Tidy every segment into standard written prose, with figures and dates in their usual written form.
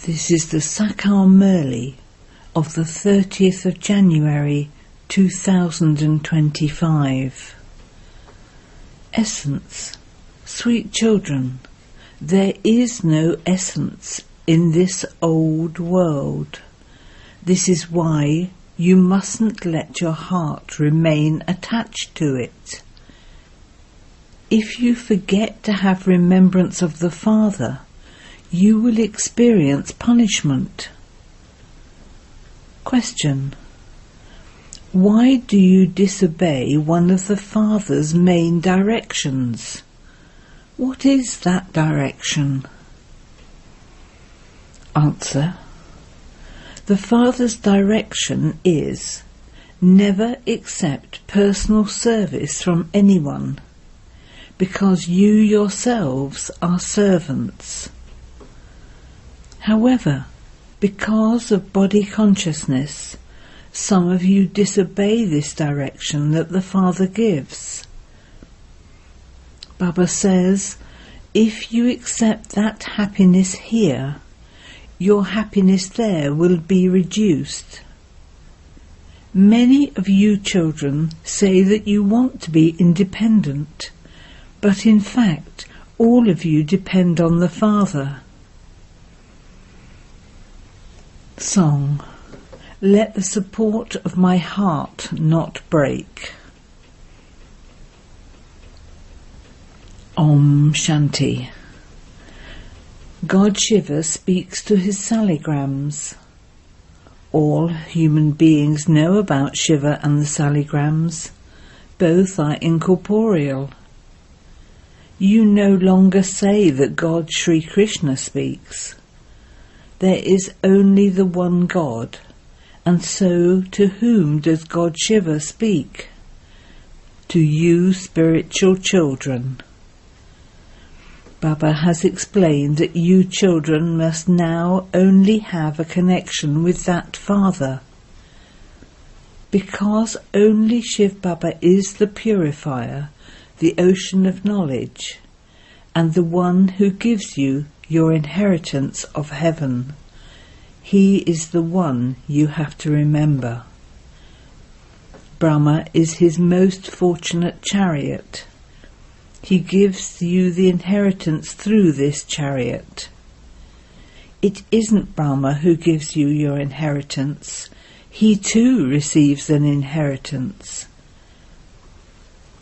This is the Sakar Murli of the 30th of January 2025. Essence. Sweet children, there is no essence in this old world. This is why you mustn't let your heart remain attached to it. If you forget to have remembrance of the Father, you will experience punishment. Question. Why do you disobey one of the Father's main directions? What is that direction? Answer. The Father's direction is never accept personal service from anyone, because you yourselves are servants. However, because of body consciousness, some of you disobey this direction that the Father gives. Baba says, if you accept that happiness here, your happiness there will be reduced. Many of you children say that you want to be independent, but in fact, all of you depend on the Father. Song. Let the support of my heart not break. Om Shanti. God Shiva speaks to his saligrams. All human beings know about Shiva and the saligrams. Both are incorporeal. You no longer say that God Sri Krishna speaks. There is only the one God, and so to whom does God Shiva speak? To you spiritual children. Baba has explained that you children must now only have a connection with that Father. Because only Shiv Baba is the purifier, the ocean of knowledge, and the one who gives you your inheritance of heaven. He is the one you have to remember. Brahma is his most fortunate chariot. He gives you the inheritance through this chariot. It isn't Brahma who gives you your inheritance. He too receives an inheritance.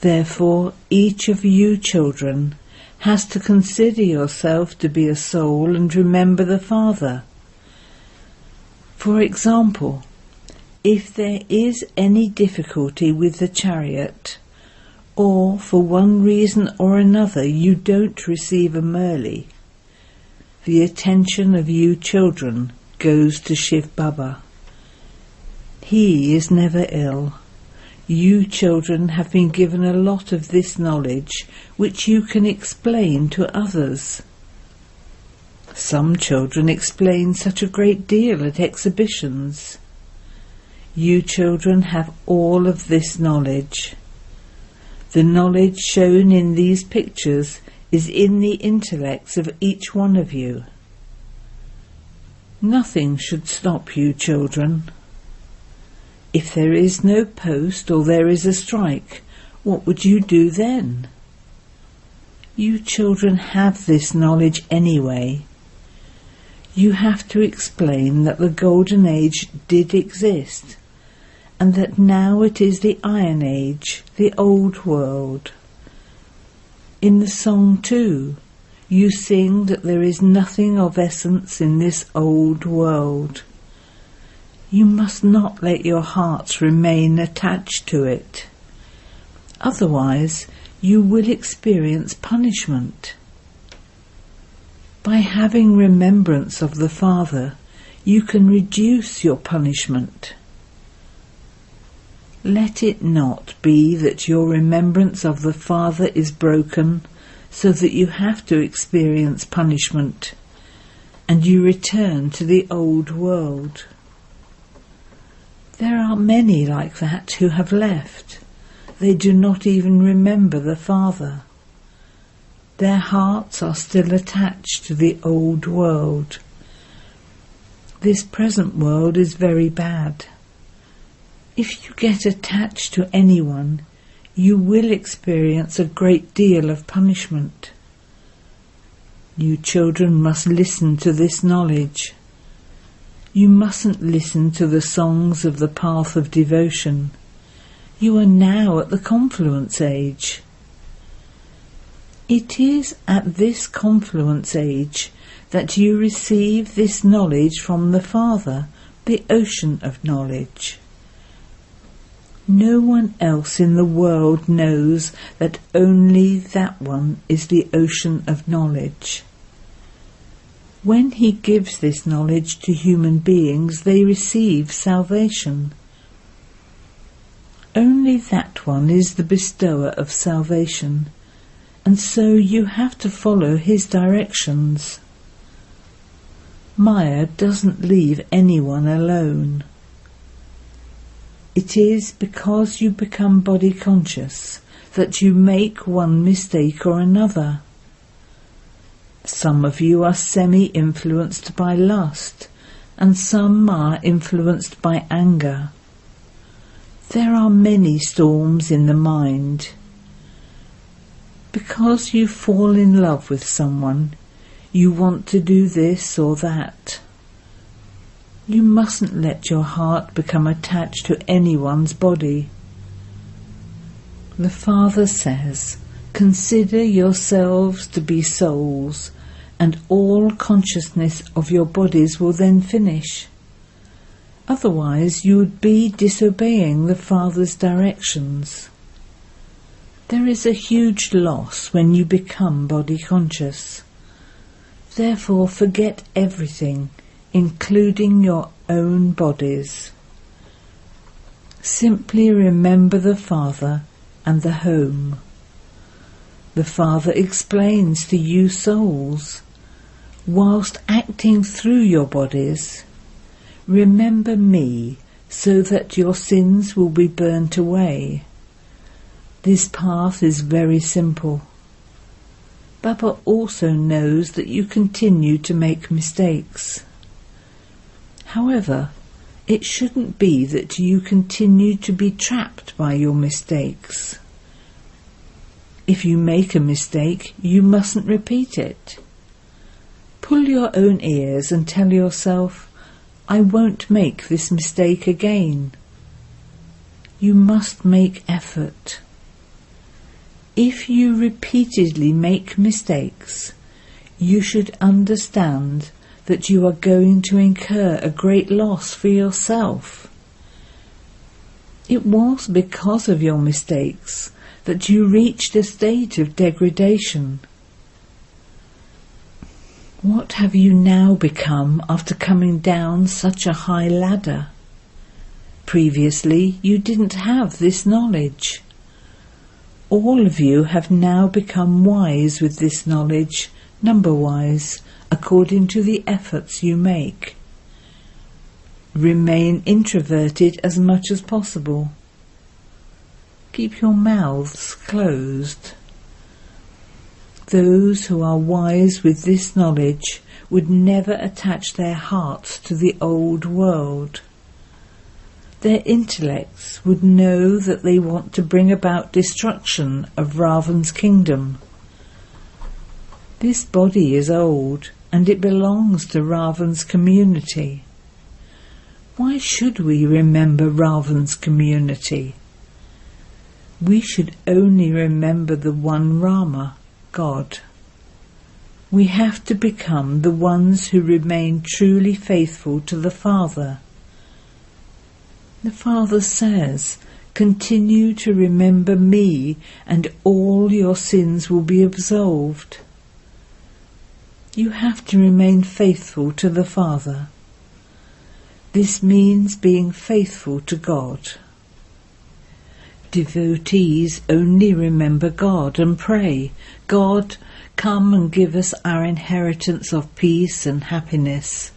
Therefore, each of you children has to consider yourself to be a soul and remember the Father. For example, if there is any difficulty with the chariot, or for one reason or another you don't receive a Murli, the attention of you children goes to Shiv Baba. He is never ill. You children have been given a lot of this knowledge which you can explain to others. Some children explain such a great deal at exhibitions. You children have all of this knowledge. The knowledge shown in these pictures is in the intellects of each one of you. Nothing should stop you children. If there is no post or there is a strike, what would you do then? You children have this knowledge anyway. You have to explain that the Golden Age did exist, and that now it is the Iron Age, the old world. In the song too, you sing that there is nothing of essence in this old world. You must not let your hearts remain attached to it. Otherwise, you will experience punishment. By having remembrance of the Father, you can reduce your punishment. Let it not be that your remembrance of the Father is broken, so that you have to experience punishment, and you return to the old world. There are many like that who have left. They do not even remember the Father. Their hearts are still attached to the old world. This present world is very bad. If you get attached to anyone, you will experience a great deal of punishment. You children must listen to this knowledge. You mustn't listen to the songs of the path of devotion. You are now at the confluence age. It is at this confluence age that you receive this knowledge from the Father, the ocean of knowledge. No one else in the world knows that only that one is the ocean of knowledge. When he gives this knowledge to human beings, they receive salvation. Only that one is the bestower of salvation, and so you have to follow his directions. Maya doesn't leave anyone alone. It is because you become body conscious that you make one mistake or another. Some of you are semi-influenced by lust, and some are influenced by anger. There are many storms in the mind. Because you fall in love with someone, you want to do this or that. You mustn't let your heart become attached to anyone's body. The Father says, "Consider yourselves to be souls, and all consciousness of your bodies will then finish. Otherwise you would be disobeying the Father's directions." There is a huge loss when you become body conscious. Therefore forget everything, including your own bodies. Simply remember the Father and the home. The Father explains to you souls, whilst acting through your bodies, remember me so that your sins will be burnt away. This path is very simple. Baba also knows that you continue to make mistakes. However, it shouldn't be that you continue to be trapped by your mistakes. If you make a mistake, you mustn't repeat it. Pull your own ears and tell yourself, "I won't make this mistake again." You must make effort. If you repeatedly make mistakes, you should understand that you are going to incur a great loss for yourself. It was because of your mistakes that you reached a state of degradation. What have you now become after coming down such a high ladder? Previously, you didn't have this knowledge. All of you have now become wise with this knowledge, number-wise, according to the efforts you make. Remain introverted as much as possible. Keep your mouths closed. Those who are wise with this knowledge would never attach their hearts to the old world. Their intellects would know that they want to bring about destruction of Ravan's kingdom. This body is old, and it belongs to Ravan's community. Why should we remember Ravan's community? We should only remember the one Rama, God. We have to become the ones who remain truly faithful to the Father. The Father says, "Continue to remember me, and all your sins will be absolved." You have to remain faithful to the Father. This means being faithful to God. Devotees only remember God and pray, "God, come and give us our inheritance of peace and happiness."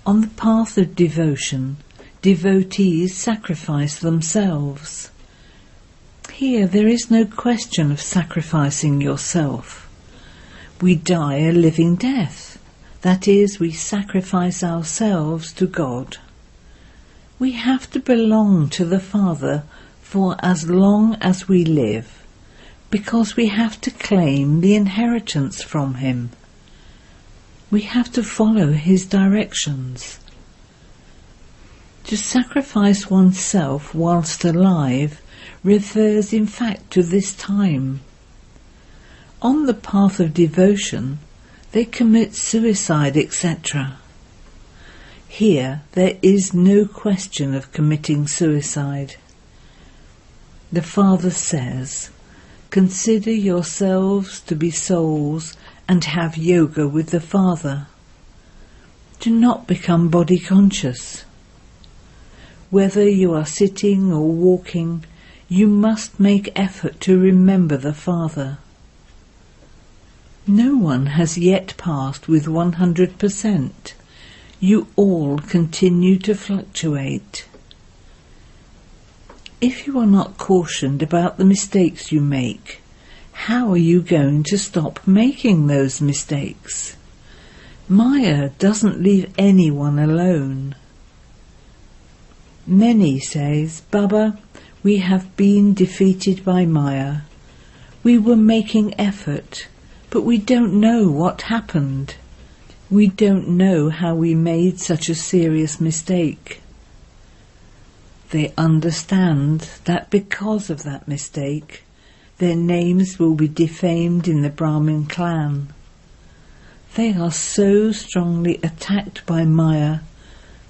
On the path of devotion, devotees sacrifice themselves. Here there is no question of sacrificing yourself. We die a living death. That is, we sacrifice ourselves to God. We have to belong to the Father for as long as we live, because we have to claim the inheritance from Him. We have to follow His directions. To sacrifice oneself whilst alive refers in fact to this time. On the path of devotion, they commit suicide, etc. Here there is no question of committing suicide. The Father says, "Consider yourselves to be souls and have yoga with the Father." Do not become body conscious. Whether you are sitting or walking, you must make effort to remember the Father. No one has yet passed with 100%. You all continue to fluctuate. If you are not cautioned about the mistakes you make, how are you going to stop making those mistakes? Maya doesn't leave anyone alone. Many says, "Baba, we have been defeated by Maya. We were making effort, but we don't know what happened. We don't know how we made such a serious mistake." They understand that because of that mistake, their names will be defamed in the Brahmin clan. They are so strongly attacked by Maya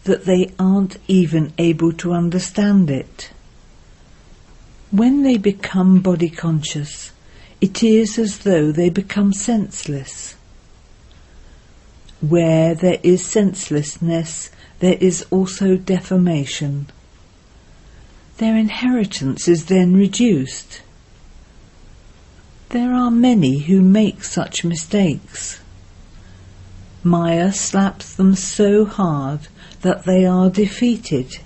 that they aren't even able to understand it. When they become body conscious, it is as though they become senseless. Where there is senselessness, there is also deformation. Their inheritance is then reduced. There are many who make such mistakes. Maya slaps them so hard that they are defeated.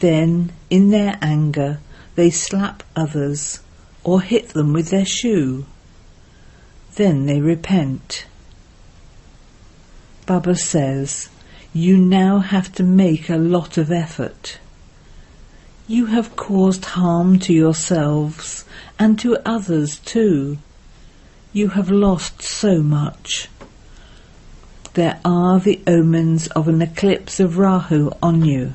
Then, in their anger, they slap others or hit them with their shoe. Then they repent. Baba says, "You now have to make a lot of effort. You have caused harm to yourselves and to others too. You have lost so much. There are the omens of an eclipse of Rahu on you."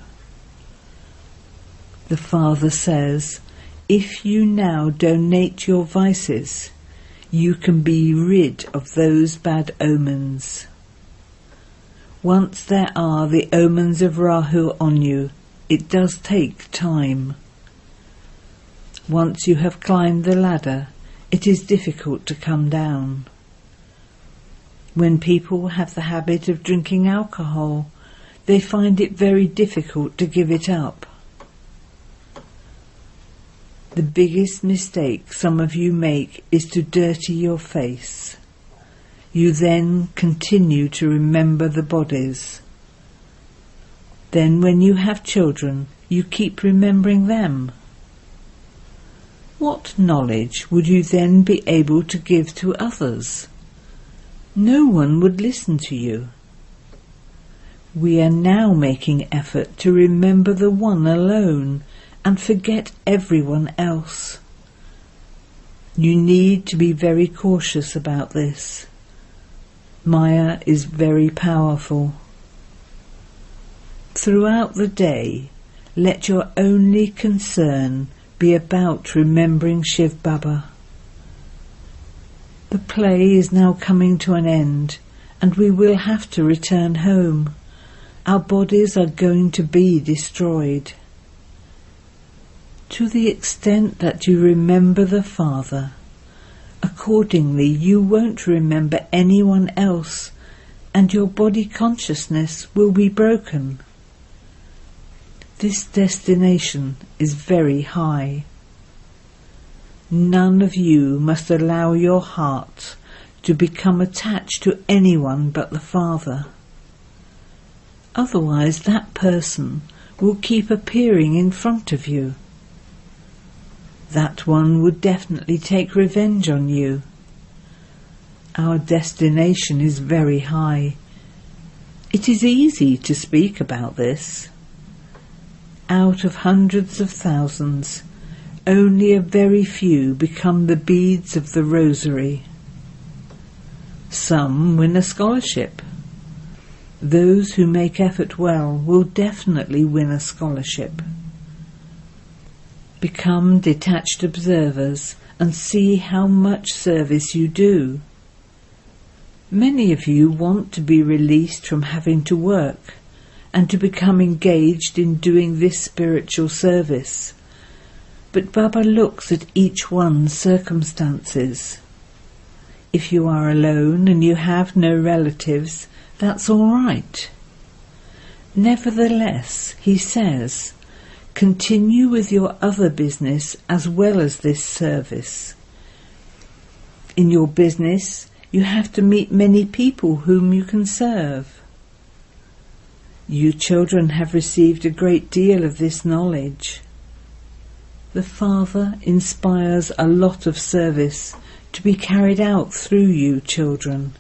The Father says, "If you now donate your vices, you can be rid of those bad omens. Once there are the omens of Rahu on you, it does take time. Once you have climbed the ladder, it is difficult to come down. When people have the habit of drinking alcohol, they find it very difficult to give it up. The biggest mistake some of you make is to dirty your face. You then continue to remember the bodies. Then when you have children, you keep remembering them. What knowledge would you then be able to give to others? No one would listen to you. We are now making effort to remember the One alone and forget everyone else. You need to be very cautious about this. Maya is very powerful. Throughout the day, let your only concern be about remembering Shiv Baba. The play is now coming to an end, and we will have to return home. Our bodies are going to be destroyed. To the extent that you remember the Father, accordingly you won't remember anyone else, and your body consciousness will be broken. This destination is very high. None of you must allow your heart to become attached to anyone but the Father. Otherwise that person will keep appearing in front of you. That one would definitely take revenge on you. Our destination is very high. It is easy to speak about this. Out of hundreds of thousands, only a very few become the beads of the rosary. Some win a scholarship. Those who make effort well will definitely win a scholarship. Become detached observers and see how much service you do. Many of you want to be released from having to work and to become engaged in doing this spiritual service. But Baba looks at each one's circumstances. If you are alone and you have no relatives, that's all right. Nevertheless, he says, continue with your other business as well as this service. In your business, you have to meet many people whom you can serve. You children have received a great deal of this knowledge. The Father inspires a lot of service to be carried out through you children.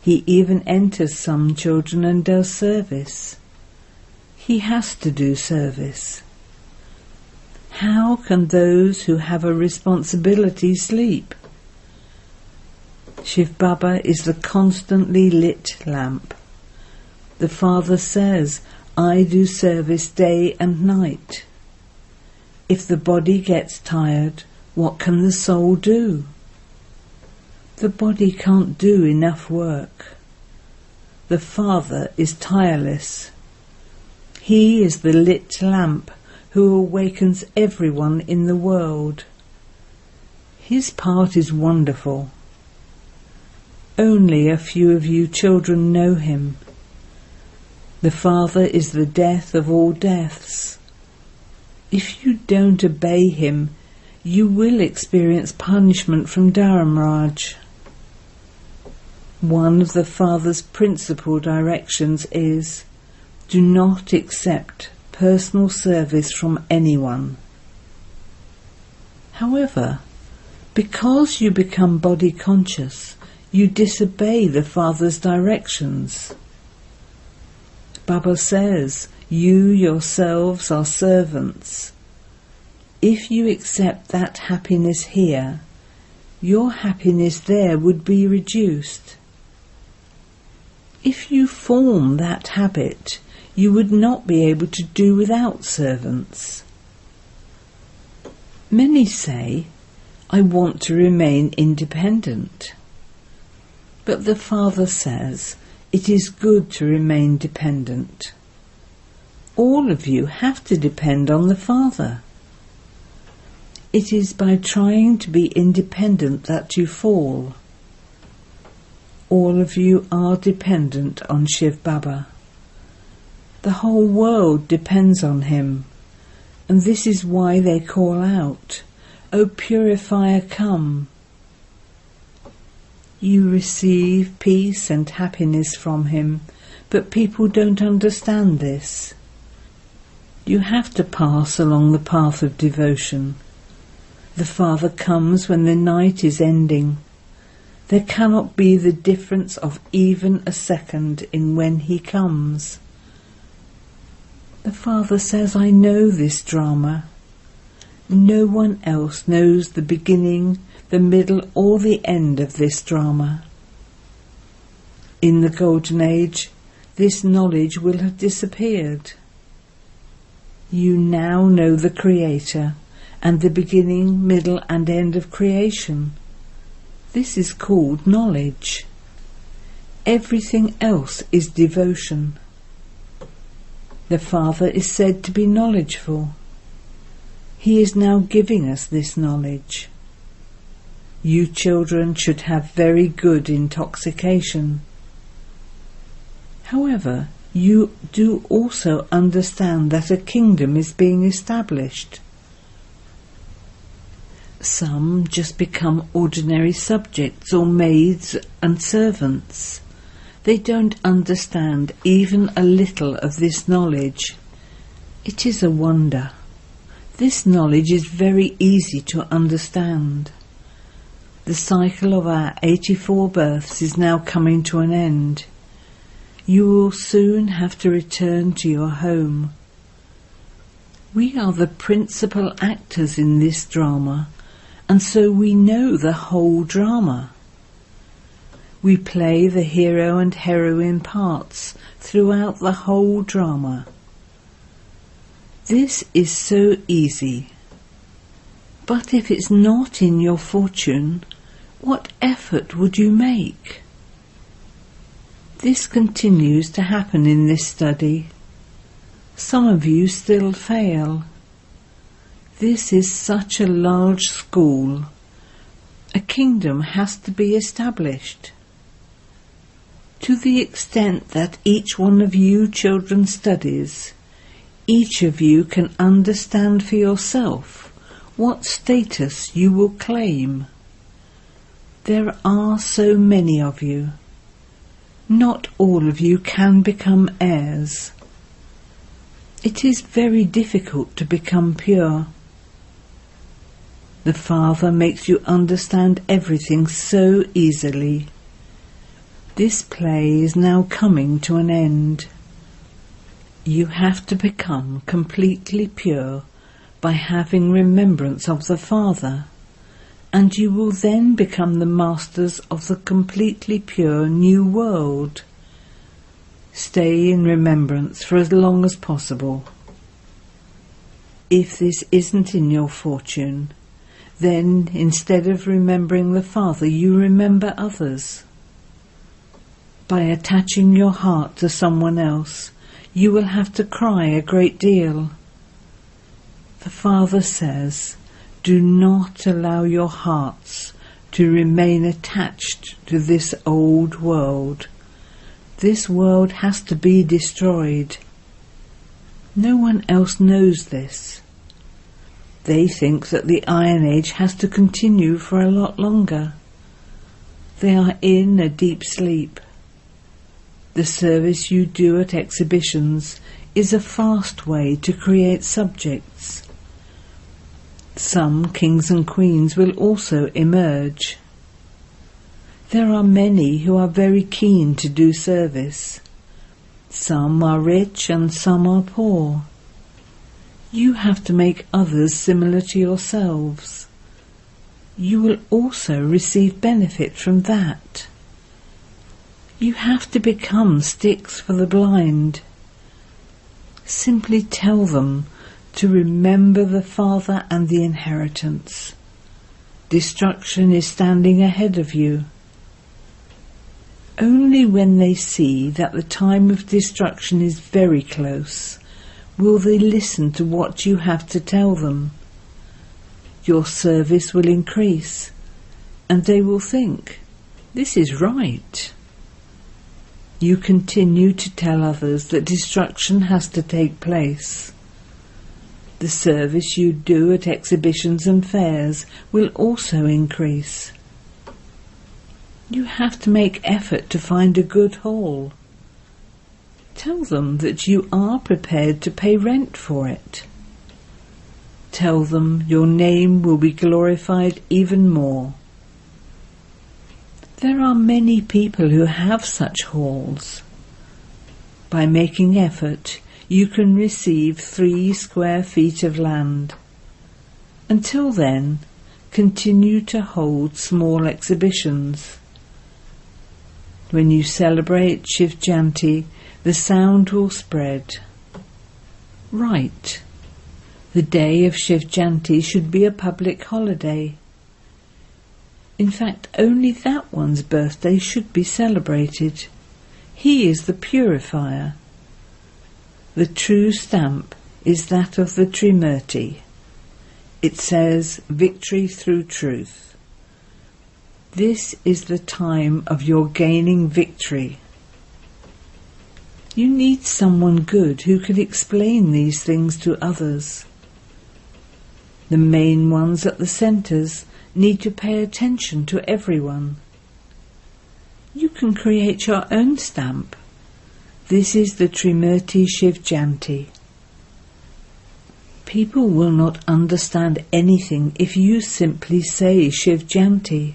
He even enters some children and does service. He has to do service. How can those who have a responsibility sleep? Shiv Baba is the constantly lit lamp. The Father says, I do service day and night. If the body gets tired, what can the soul do? The body can't do enough work. The Father is tireless. He is the lit lamp who awakens everyone in the world. His part is wonderful. Only a few of you children know him. The Father is the death of all deaths. If you don't obey him, you will experience punishment from Dharamraj. One of the Father's principal directions is, do not accept personal service from anyone. However, because you become body conscious, you disobey the Father's directions. Baba says, you yourselves are servants. If you accept that happiness here, your happiness there would be reduced. If you form that habit, you would not be able to do without servants. Many say, I want to remain independent. But the Father says, it is good to remain dependent. All of you have to depend on the Father. It is by trying to be independent that you fall. All of you are dependent on Shiv Baba. The whole world depends on him, and this is why they call out, O Purifier, come. You receive peace and happiness from him, but people don't understand this. You have to pass along the path of devotion. The Father comes when the night is ending. There cannot be the difference of even a second in when he comes. The Father says, I know this drama. No one else knows the beginning, the middle or the end of this drama. In the Golden Age, this knowledge will have disappeared. You now know the Creator and the beginning, middle and end of creation. This is called knowledge. Everything else is devotion. The Father is said to be knowledgeful. He is now giving us this knowledge. You children should have very good intoxication. However, you do also understand that a kingdom is being established. Some just become ordinary subjects or maids and servants. They don't understand even a little of this knowledge. It is a wonder. This knowledge is very easy to understand. The cycle of our 84 births is now coming to an end. You will soon have to return to your home. We are the principal actors in this drama, and so we know the whole drama. We play the hero and heroine parts throughout the whole drama. This is so easy. But if it's not in your fortune, what effort would you make? This continues to happen in this study. Some of you still fail. This is such a large school. A kingdom has to be established. To the extent that each one of you children studies, each of you can understand for yourself what status you will claim. There are so many of you. Not all of you can become heirs. It is very difficult to become pure. The Father makes you understand everything so easily. This play is now coming to an end. You have to become completely pure by having remembrance of the Father, and you will then become the masters of the completely pure new world. Stay in remembrance for as long as possible. If this isn't in your fortune, then instead of remembering the Father, you remember others. By attaching your heart to someone else, you will have to cry a great deal. The Father says, do not allow your hearts to remain attached to this old world. This world has to be destroyed. No one else knows this. They think that the Iron Age has to continue for a lot longer. They are in a deep sleep. The service you do at exhibitions is a fast way to create subjects. Some kings and queens will also emerge. There are many who are very keen to do service. Some are rich and some are poor. You have to make others similar to yourselves. You will also receive benefit from that. You have to become sticks for the blind. Simply tell them to remember the Father and the inheritance. Destruction is standing ahead of you. Only when they see that the time of destruction is very close will they listen to what you have to tell them. Your service will increase, and they will think, this is right. You continue to tell others that destruction has to take place. The service you do at exhibitions and fairs will also increase. You have to make effort to find a good hall. Tell them that you are prepared to pay rent for it. Tell them your name will be glorified even more. There are many people who have such halls. By making effort, you can receive 3 square feet of land. Until then, continue to hold small exhibitions. When you celebrate Shiv Jayanti, the sound will spread. Right. The day of Shiv Jayanti should be a public holiday. In fact, only that one's birthday should be celebrated. He is the purifier. The true stamp is that of the Trimurti. It says, victory through truth. This is the time of your gaining victory. You need someone good who can explain these things to others. The main ones at the centres need to pay attention to everyone. You can create your own stamp. This is the Trimurti Shiv Jayanti. People will not understand anything if you simply say Shiv Jayanti.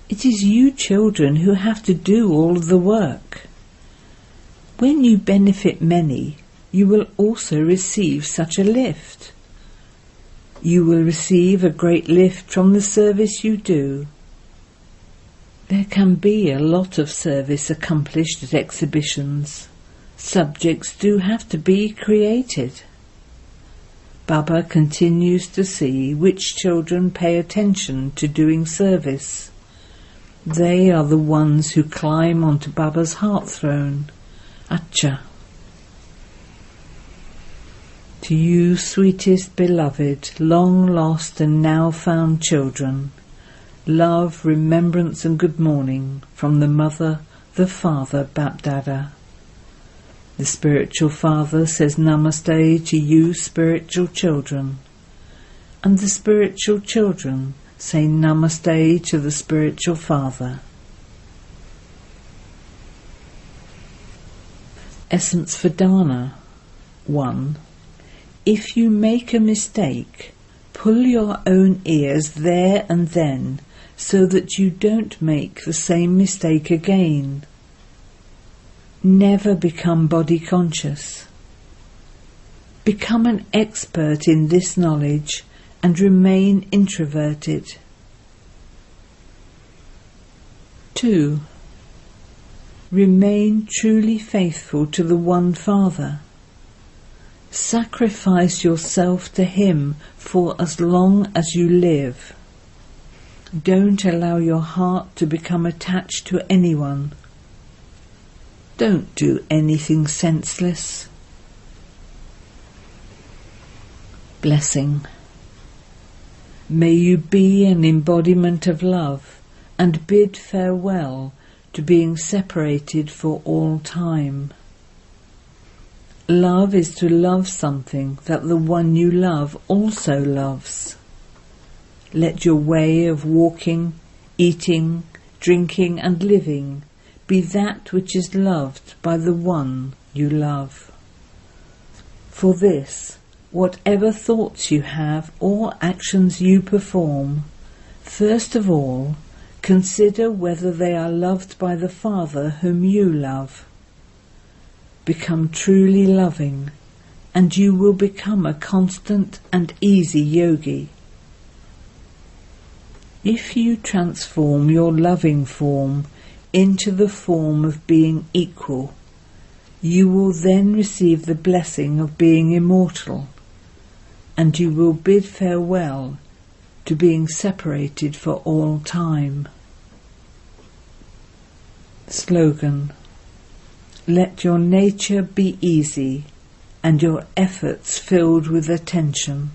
It is you children who have to do all of the work. When you benefit many, you will also receive such a lift. You will receive a great lift from the service you do. There can be a lot of service accomplished at exhibitions. Subjects do have to be created. Baba continues to see which children pay attention to doing service. They are the ones who climb onto Baba's heart throne. Acha. To you, sweetest beloved, long lost and now found children, love, remembrance and good morning from the Mother, the Father, Bapdada. The Spiritual Father says Namaste to you, spiritual children, and the spiritual children say Namaste to the Spiritual Father. Essence for Dana. 1. If you make a mistake, pull your own ears there and then, so that you don't make the same mistake again. Never become body conscious. Become an expert in this knowledge and remain introverted. 2. Remain truly faithful to the One Father. Sacrifice yourself to Him for as long as you live. Don't allow your heart to become attached to anyone. Don't do anything senseless. Blessing. May you be an embodiment of love and bid farewell to being separated for all time. Love is to love something that the one you love also loves. Let your way of walking, eating, drinking and living be that which is loved by the one you love. For this, whatever thoughts you have or actions you perform, first of all, consider whether they are loved by the Father whom you love. Become truly loving, and you will become a constant and easy yogi. If you transform your loving form into the form of being equal, you will then receive the blessing of being immortal, and you will bid farewell to being separated for all time. Slogan. Let your nature be easy and your efforts filled with attention.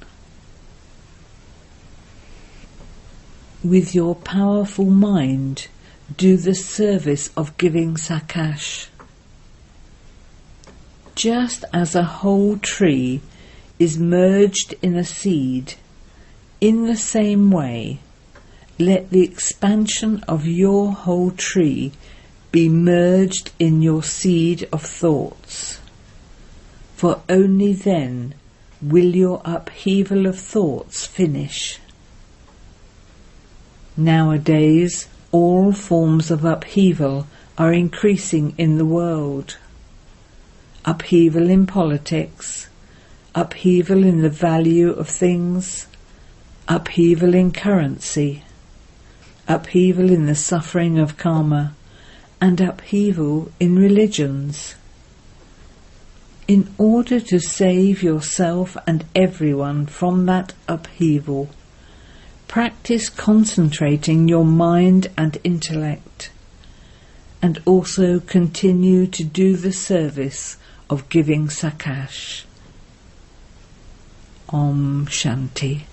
With your powerful mind, do the service of giving sakash. Just as a whole tree is merged in a seed, in the same way, let the expansion of your whole tree be merged in your seed of thoughts, for only then will your upheaval of thoughts finish. Nowadays, all forms of upheaval are increasing in the world. Upheaval in politics, upheaval in the value of things, upheaval in currency, upheaval in the suffering of karma, and upheaval in religions. In order to save yourself and everyone from that upheaval, practice concentrating your mind and intellect, and also continue to do the service of giving sakash. Om Shanti.